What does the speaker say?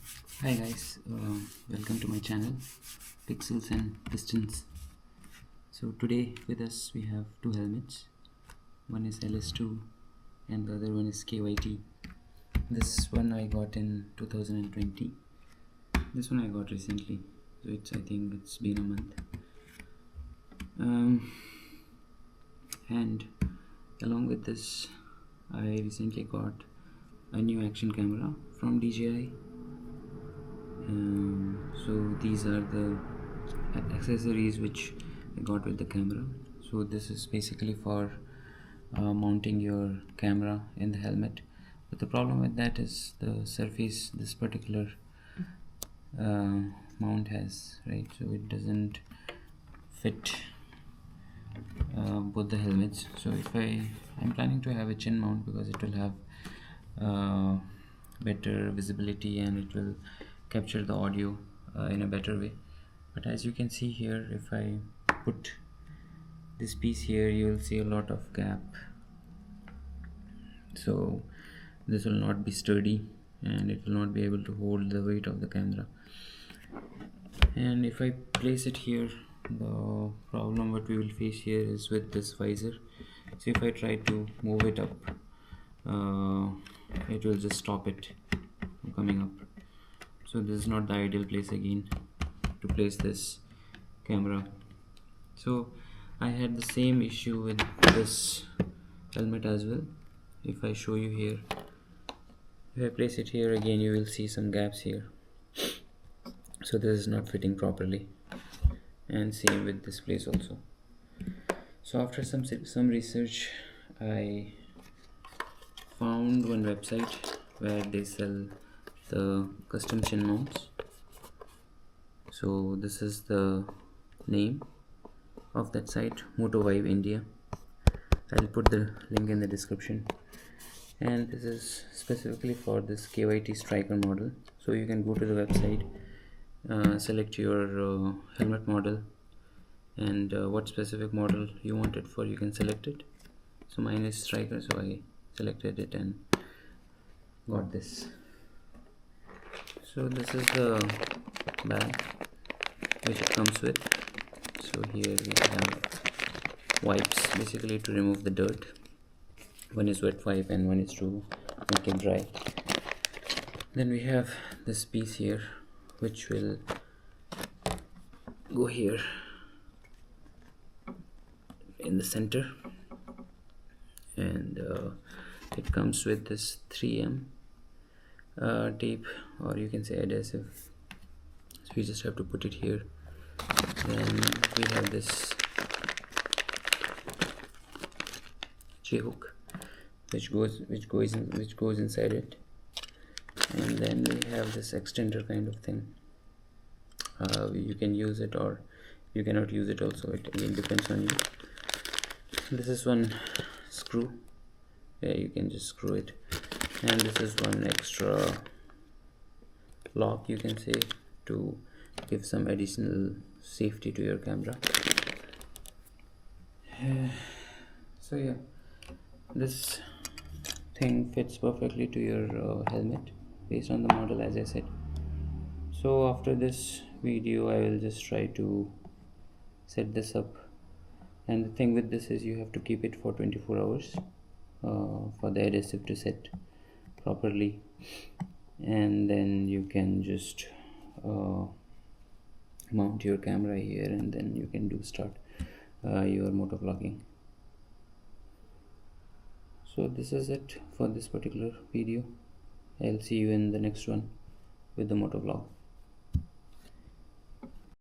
Hi guys, welcome to my channel Pixels and Pistons. So today with us we have two helmets. One is LS2 and the other one is KYT. This one I got in 2020. This one I got recently, so I think it's been a month. And along with this I recently got a new action camera from DJI. So these are the accessories which I got with the camera. So this is basically for mounting your camera in the helmet, but the problem with that is the surface this particular mount has, right? So it doesn't fit both the helmets. So if I'm planning to have a chin mount because it will have better visibility and it will capture the audio in a better way. But as you can see here, if I put this piece here, you will see a lot of gap, so this will not be sturdy and it will not be able to hold the weight of the camera. And if I place it here, the problem what we will face here is with this visor. So if I try to move it up, it will just stop it from coming up. So this is not the ideal place again to place this camera. So I had the same issue with this helmet as well. If I show you here, if I place it here again, you will see some gaps here. So this is not fitting properly, and same with this place also. So after some research, I found one website where they sell the custom chin mounts. So this is the name of that site, Motovibeindia. I'll put the link in the description. And this is specifically for this KYT striker model. So you can go to the website, select your helmet model, and what specific model you want it for, you can select it. So mine is striker, so I selected it and got this. So this is the bag which it comes with. So here we have wipes, basically to remove the dirt. One is wet wipe and one is to make it dry. Then we have this piece here which will go here in the center, and it comes with this 3M tape, or you can say adhesive. So you just have to put it here. Then we have this J-hook which goes inside it, and then we have this extender kind of thing. You can use it or you cannot use it also, it again depends on you. This is one screw, you can just screw it, and this is one extra lock, you can say, to give some additional safety to your camera. So yeah, this thing fits perfectly to your helmet based on the model, as I said. So after this video I will just try to set this up, and the thing with this is you have to keep it for 24 hours for the adhesive to set properly, and then you can just mount your camera here, and then you can start your motovlogging. So this is it for this particular video. I'll see you in the next one with the motovlog.